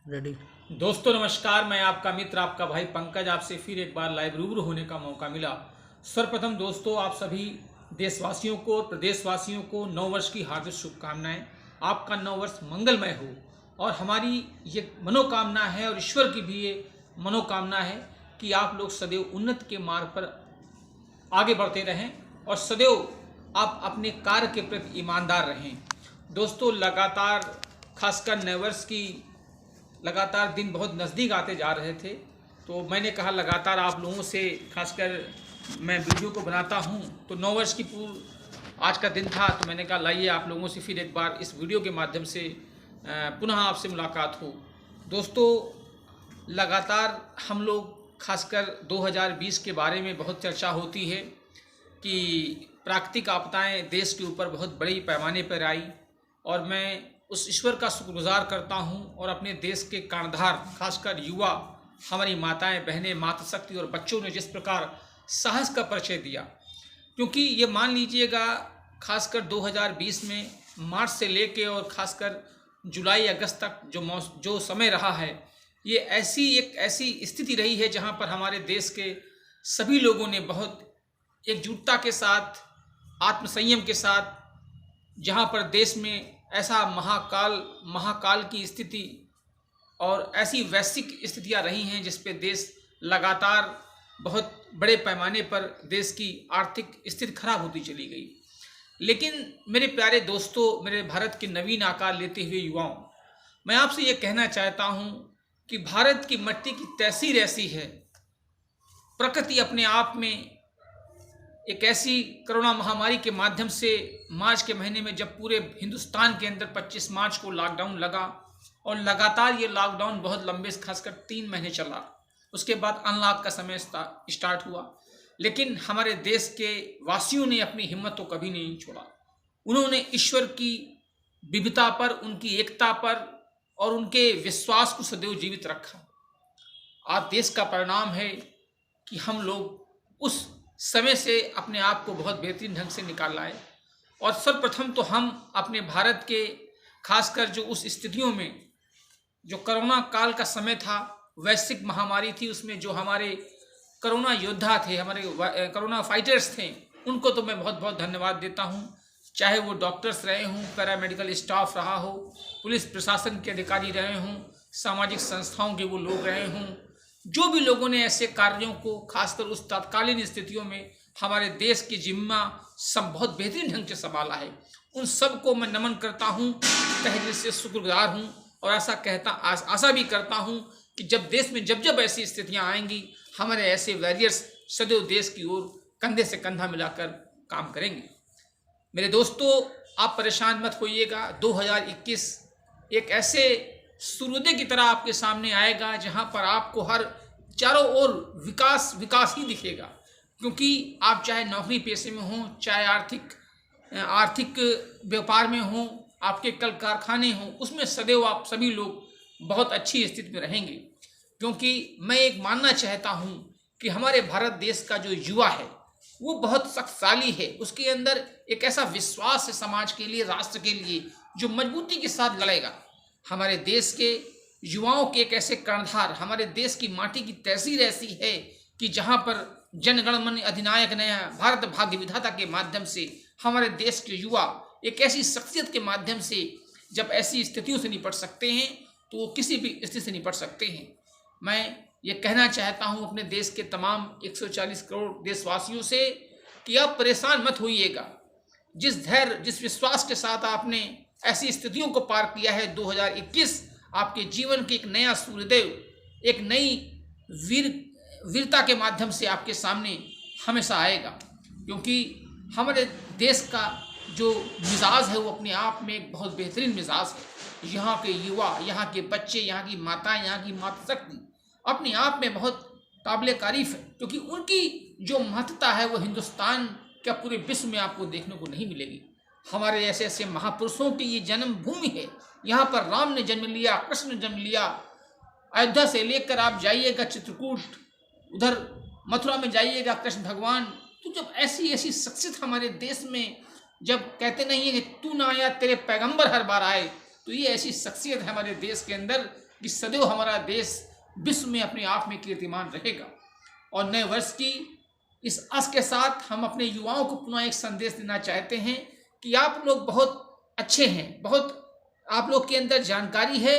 Ready. दोस्तों नमस्कार, मैं आपका मित्र आपका भाई पंकज आपसे फिर एक बार लाइव रूबरू होने का मौका मिला। सर्वप्रथम दोस्तों आप सभी देशवासियों को और प्रदेशवासियों को नव वर्ष की हार्दिक शुभकामनाएं। आपका नव वर्ष मंगलमय हो और हमारी ये मनोकामना है और ईश्वर की भी ये मनोकामना है कि आप लोग सदैव उन्नति के मार्ग पर आगे बढ़ते रहें और सदैव आप अपने कार्य के प्रति ईमानदार रहें। दोस्तों लगातार खासकर नव वर्ष की लगातार दिन बहुत नज़दीक आते जा रहे थे, तो मैंने कहा लगातार आप लोगों से खासकर मैं वीडियो को बनाता हूं, तो नौ वर्ष की पूर्व आज का दिन था, तो मैंने कहा लाइए आप लोगों से फिर एक बार इस वीडियो के माध्यम से पुनः आपसे मुलाकात हो। दोस्तों लगातार हम लोग खासकर 2020 के बारे में बहुत चर्चा होती है कि प्राकृतिक आपदाएं देश के ऊपर बहुत बड़ी पैमाने पर आई और मैं उस ईश्वर का शुक्रगुजार करता हूं और अपने देश के कर्णधार खासकर युवा हमारी माताएं बहनें मातृशक्ति और बच्चों ने जिस प्रकार साहस का परिचय दिया, क्योंकि ये मान लीजिएगा खासकर 2020 में मार्च से लेके और खासकर जुलाई अगस्त तक जो समय रहा है, ये ऐसी स्थिति रही है जहां पर हमारे देश के सभी लोगों ने बहुत एकजुटता के साथ आत्मसंयम के साथ, जहां पर देश में ऐसा महाकाल की स्थिति और ऐसी वैश्विक स्थितियां रही हैं जिस पे देश लगातार बहुत बड़े पैमाने पर देश की आर्थिक स्थिति खराब होती चली गई। लेकिन मेरे प्यारे दोस्तों, मेरे भारत के नवीन आकार लेते हुए युवाओं, मैं आपसे ये कहना चाहता हूं कि भारत की मट्टी की तैसी रैसी है। प्रकृति अपने आप में एक ऐसी कोरोना महामारी के माध्यम से मार्च के महीने में जब पूरे हिंदुस्तान के अंदर 25 मार्च को लॉकडाउन लगा और लगातार ये लॉकडाउन बहुत लंबे खासकर 3 महीने चला, उसके बाद अनलॉक का समय स्टार्ट हुआ, लेकिन हमारे देश के वासियों ने अपनी हिम्मत को कभी नहीं छोड़ा। उन्होंने ईश्वर की विविधता पर, उनकी एकता पर और उनके विश्वास को सदैव जीवित रखा। आज देश का परिणाम है कि हम लोग उस समय से अपने आप को बहुत बेहतरीन ढंग से निकाल लाए। और सर्वप्रथम तो हम अपने भारत के खासकर जो उस स्थितियों में जो कोरोना काल का समय था, वैश्विक महामारी थी, उसमें जो हमारे कोरोना योद्धा थे, हमारे कोरोना फाइटर्स थे, उनको तो मैं बहुत बहुत धन्यवाद देता हूं। चाहे वो डॉक्टर्स रहे हों, पैरामेडिकल स्टाफ रहा हो, पुलिस प्रशासन के अधिकारी रहे हों, सामाजिक संस्थाओं के वो लोग रहे हों, जो भी लोगों ने ऐसे कार्यों को खासकर उस तत्कालीन स्थितियों में हमारे देश की जिम्मा सब बहुत बेहतरीन ढंग से संभाला है, उन सबको मैं नमन करता हूं, तहे दिल से शुक्रगुजार हूं और आशा भी करता हूं कि जब देश में जब ऐसी स्थितियां आएंगी, हमारे ऐसे वॉरियर्स सदैव देश की ओर कंधे से कंधा मिलाकर काम करेंगे। मेरे दोस्तों आप परेशान मत होइएगा। 2021 एक ऐसे सूर्योदय की तरह आपके सामने आएगा जहां पर आपको हर चारों ओर विकास ही दिखेगा, क्योंकि आप चाहे नौकरी पेशे में हों, चाहे आर्थिक व्यापार में हों, आपके कल कारखाने हों, उसमें सदैव आप सभी लोग बहुत अच्छी स्थिति में रहेंगे। क्योंकि मैं एक मानना चाहता हूं कि हमारे भारत देश का जो युवा है वो बहुत शक्तिशाली है, उसके अंदर एक ऐसा विश्वास है समाज के लिए, राष्ट्र के लिए, जो मजबूती के साथ लड़ेगा। हमारे देश के युवाओं के एक ऐसे कर्णधार, हमारे देश की माटी की तहसीर ऐसी है कि जहां पर जनगण मन अधिनायक नया भारत भाग्य विधाता के माध्यम से हमारे देश के युवा एक ऐसी शख्सियत के माध्यम से जब ऐसी स्थितियों से निपट सकते हैं तो वो किसी भी स्थिति से निपट सकते हैं। मैं ये कहना चाहता हूँ अपने देश के तमाम 140 करोड़ देशवासियों से कि आप परेशान मत होइएगा। जिस धैर्य जिस विश्वास के साथ आपने ऐसी स्थितियों को पार किया है, 2021 आपके जीवन के एक नया सूर्योदय, एक नई वीरता के माध्यम से आपके सामने हमेशा आएगा। क्योंकि हमारे देश का जो मिजाज है वो अपने आप में एक बहुत बेहतरीन मिजाज है। यहाँ के युवा, यहाँ के बच्चे, यहाँ की माताएं, यहाँ की मातृशक्ति अपने आप में बहुत काबिल तारीफ है, क्योंकि उनकी जो महत्ता है वो हिंदुस्तान क्या पूरे विश्व में आपको देखने को नहीं मिलेगी। हमारे ऐसे ऐसे महापुरुषों की ये जन्मभूमि है। यहाँ पर राम ने जन्म लिया, कृष्ण ने जन्म लिया। अयोध्या से लेकर आप जाइएगा चित्रकूट, उधर मथुरा में जाइएगा कृष्ण भगवान। तो जब ऐसी शख्सियत हमारे देश में, जब कहते नहीं है कि तू ना आया तेरे पैगंबर हर बार आए, तो ये ऐसी शख्सियत है हमारे देश के अंदर कि सदैव हमारा देश विश्व में अपने आप में कीर्तिमान रहेगा। और नए वर्ष की इस आस के साथ हम अपने युवाओं को पुनः एक संदेश देना चाहते हैं कि आप लोग बहुत अच्छे हैं, बहुत आप लोग के अंदर जानकारी है,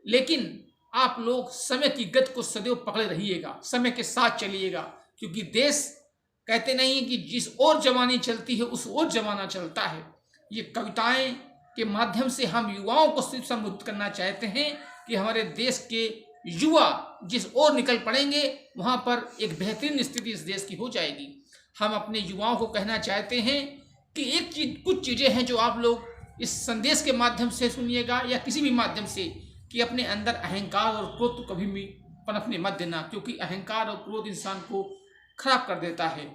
लेकिन आप लोग समय की गति को सदैव पकड़े रहिएगा, समय के साथ चलिएगा, क्योंकि देश कहते नहीं कि जिस ओर जवानी चलती है उस ओर जमाना चलता है। ये कविताएं के माध्यम से हम युवाओं को सिर्फ संबोधित करना चाहते हैं कि हमारे देश के युवा जिस ओर निकल पड़ेंगे वहां पर एक बेहतरीन स्थिति इस देश की हो जाएगी। हम अपने युवाओं को कहना चाहते हैं कि कुछ चीजें हैं जो आप लोग इस संदेश के माध्यम से सुनिएगा या किसी भी माध्यम से, कि अपने अंदर अहंकार और क्रोध तो कभी भी पनपने मत देना, क्योंकि अहंकार और क्रोध इंसान को खराब कर देता है।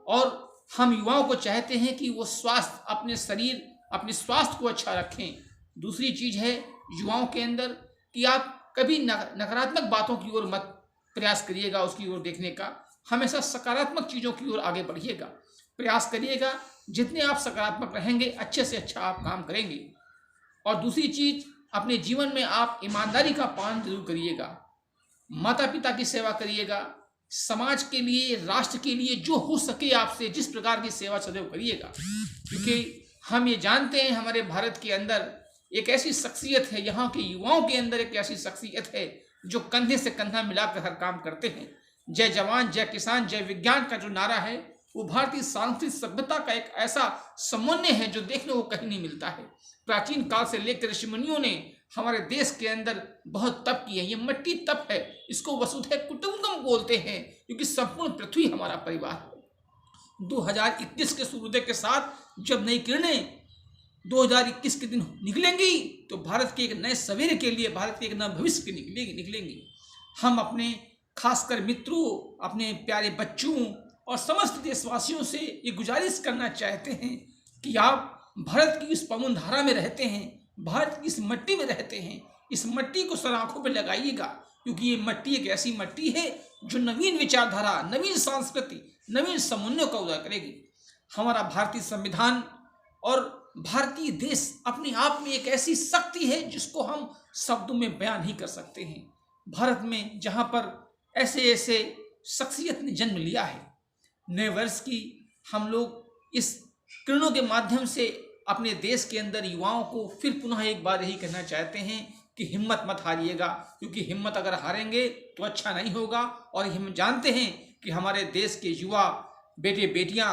और हम युवाओं को चाहते हैं कि वो स्वास्थ्य, अपने शरीर, अपने स्वास्थ्य को अच्छा रखें। दूसरी चीज है युवाओं के अंदर कि आप कभी नकारात्मक बातों की ओर मत प्रयास करिएगा, उसकी ओर देखने का, हमेशा सकारात्मक चीजों की ओर आगे बढ़िएगा, प्रयास करिएगा। जितने आप सकारात्मक रहेंगे अच्छे से अच्छा आप काम करेंगे। और दूसरी चीज, अपने जीवन में आप ईमानदारी का पालन जरूर करिएगा, माता पिता की सेवा करिएगा, समाज के लिए, राष्ट्र के लिए जो हो सके आपसे जिस प्रकार की सेवा सदैव करिएगा, क्योंकि हम ये जानते हैं हमारे भारत के अंदर एक ऐसी शख्सियत है, यहाँ के युवाओं के अंदर एक ऐसी शख्सियत है जो कंधे से कंधा मिलाकर हर काम करते हैं। जय जवान, जय किसान, जय विज्ञान का जो नारा है वो भारतीय सांस्कृतिक सभ्यता का एक ऐसा समन्वय है जो देखने को कहीं नहीं मिलता है। प्राचीन काल से लेकर ऋषिमुनियों ने हमारे देश के अंदर बहुत तप किए। ये मट्टी तप है, इसको वसुधैव कुटुंबकम बोलते हैं, क्योंकि संपूर्ण पृथ्वी हमारा परिवार है। 2021 के सूर्योदय के साथ जब नई किरणें 2021 के दिन निकलेंगी तो भारत के एक नए सवेरे के लिए, भारत के एक नए भविष्य के निकलेंगी। हम अपने खासकर मित्रों, अपने प्यारे बच्चों और समस्त देशवासियों से ये गुजारिश करना चाहते हैं कि आप भारत की इस पवन धारा में रहते हैं, भारत की इस मट्टी में रहते हैं, इस मट्टी को सर आंखों पर लगाइएगा, क्योंकि ये मट्टी एक ऐसी मट्टी है जो नवीन विचारधारा, नवीन संस्कृति, नवीन समन्वय का उदय करेगी। हमारा भारतीय संविधान और भारतीय देश अपने आप में एक ऐसी शक्ति है जिसको हम शब्दों में बयान नहीं कर सकते हैं। भारत में जहां पर ऐसे ऐसे शख्सियत ने जन्म लिया है, नए वर्ष की हम लोग इस किरणों के माध्यम से अपने देश के अंदर युवाओं को फिर पुनः एक बार यही कहना चाहते हैं कि हिम्मत मत हारिएगा, क्योंकि हिम्मत अगर हारेंगे तो अच्छा नहीं होगा। और हम जानते हैं कि हमारे देश के युवा, बेटे बेटियां,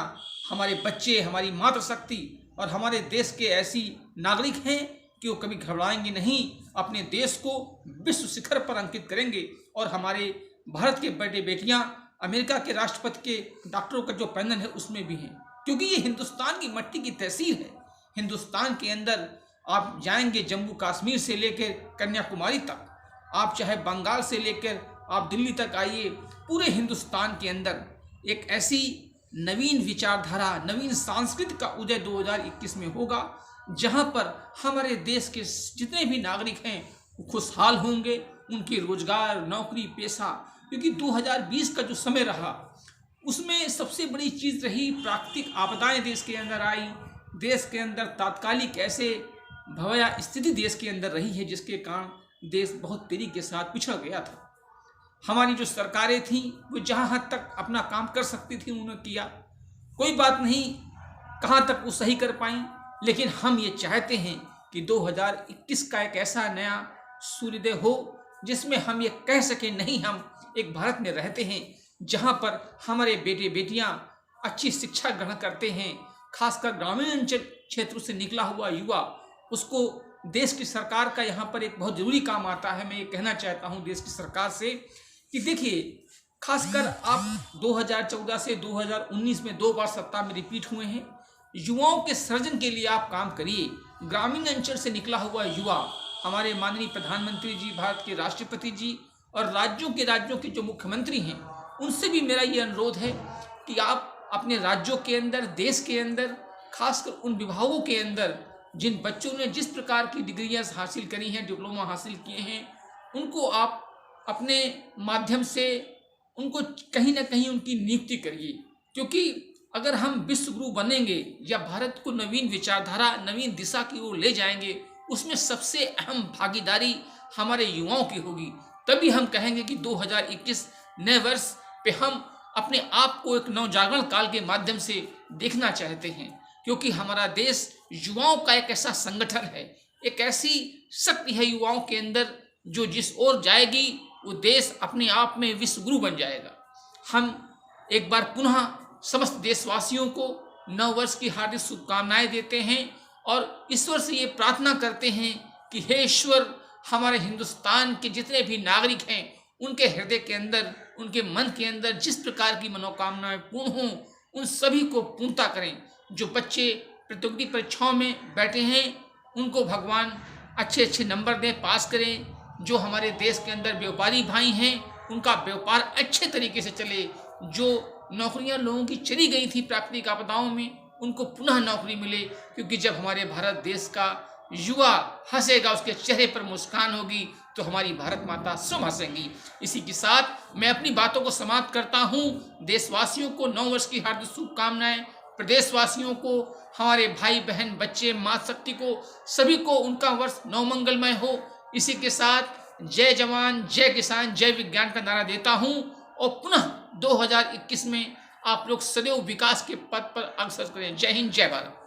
हमारे बच्चे, हमारी मातृशक्ति और हमारे देश के ऐसी नागरिक हैं कि वो कभी घबराएंगे नहीं, अपने देश को विश्व शिखर पर अंकित करेंगे। और हमारे भारत के बेटे बेटियां अमेरिका के राष्ट्रपति के डॉक्टरों का जो पैनल है उसमें भी हैं, क्योंकि ये हिंदुस्तान की मट्टी की तहसील है। हिंदुस्तान के अंदर आप जाएंगे जम्मू कश्मीर से लेकर कन्याकुमारी तक, आप चाहे बंगाल से लेकर आप दिल्ली तक आइए, पूरे हिंदुस्तान के अंदर एक ऐसी नवीन विचारधारा, नवीन संस्कृति का उदय 2021 में होगा, जहां पर हमारे देश के जितने भी नागरिक हैं वो खुशहाल होंगे, उनके रोजगार, नौकरी, पेशा। क्योंकि 2020 का जो समय रहा उसमें सबसे बड़ी चीज रही प्राकृतिक आपदाएं देश के अंदर आई, देश के अंदर तात्कालिक ऐसे भयावह स्थिति देश के अंदर रही है जिसके कारण देश बहुत तेजी के साथ पिछड़ गया था। हमारी जो सरकारें थीं वो जहां हद तक अपना काम कर सकती थी उन्होंने किया, कोई बात नहीं कहां तक वो सही कर पाई, लेकिन हम ये चाहते हैं कि 2021 का एक ऐसा नया सूर्योदय हो जिसमें हम ये कह सकें, नहीं, हम एक भारत में रहते हैं जहां पर हमारे बेटे बेटियां अच्छी शिक्षा ग्रहण करते हैं। खासकर ग्रामीण अंचल क्षेत्रों से निकला हुआ युवा, उसको देश की सरकार का यहाँ पर एक बहुत जरूरी काम आता है। मैं ये कहना चाहता हूँ देश की सरकार से कि देखिए, खासकर आप 2014 से 2019 में 2 बार सत्ता में रिपीट हुए हैं, युवाओं के सृजन के लिए आप काम करिए। ग्रामीण अंचल से निकला हुआ युवा, हमारे माननीय प्रधानमंत्री जी, भारत के राष्ट्रपति जी और राज्यों के जो मुख्यमंत्री हैं, उनसे भी मेरा ये अनुरोध है कि आप अपने राज्यों के अंदर, देश के अंदर, खासकर उन विभागों के अंदर जिन बच्चों ने जिस प्रकार की डिग्रियां हासिल करी हैं, डिप्लोमा हासिल किए हैं, उनको आप अपने माध्यम से उनको कहीं ना कहीं उनकी नियुक्ति करिए। क्योंकि अगर हम विश्व गुरु बनेंगे या भारत को नवीन विचारधारा, नवीन दिशा की ओर ले जाएंगे, उसमें सबसे अहम भागीदारी हमारे युवाओं की होगी। तभी हम कहेंगे कि 2021 नए वर्ष पे हम अपने आप को एक नवजागरण काल के माध्यम से देखना चाहते हैं, क्योंकि हमारा देश युवाओं का एक ऐसा संगठन है, एक ऐसी शक्ति है युवाओं के अंदर, जो जिस ओर जाएगी वो देश अपने आप में विश्व गुरु बन जाएगा। हम एक बार पुनः समस्त देशवासियों को नव वर्ष की हार्दिक शुभकामनाएं देते हैं और ईश्वर से ये प्रार्थना करते हैं कि हे ईश्वर, हमारे हिंदुस्तान के जितने भी नागरिक हैं उनके हृदय के अंदर, उनके मन के अंदर जिस प्रकार की मनोकामनाएं पूर्ण हों, उन सभी को पूर्णता करें। जो बच्चे प्रतियोगिता परीक्षाओं में बैठे हैं उनको भगवान अच्छे अच्छे नंबर दें, पास करें। जो हमारे देश के अंदर व्यापारी भाई हैं उनका व्यापार अच्छे तरीके से चले। जो नौकरियां लोगों की चली गई थी प्राकृतिक आपदाओं में, उनको पुनः नौकरी मिले, क्योंकि जब हमारे भारत देश का युवा हंसेगा, उसके चेहरे पर मुस्कान होगी, तो हमारी भारत माता स्वयं हंसेंगी। इसी के साथ मैं अपनी बातों को समाप्त करता हूँ। देशवासियों को नव वर्ष की हार्दिक शुभकामनाएं, प्रदेशवासियों को, हमारे भाई बहन बच्चे माँ शक्ति को, सभी को उनका वर्ष नवमंगलमय हो। इसी के साथ जय जवान जय किसान जय विज्ञान का नारा देता हूँ और पुनः 2021 में आप लोग सदैव विकास के पथ पर अग्रसर करें। जय हिंद जय भारत।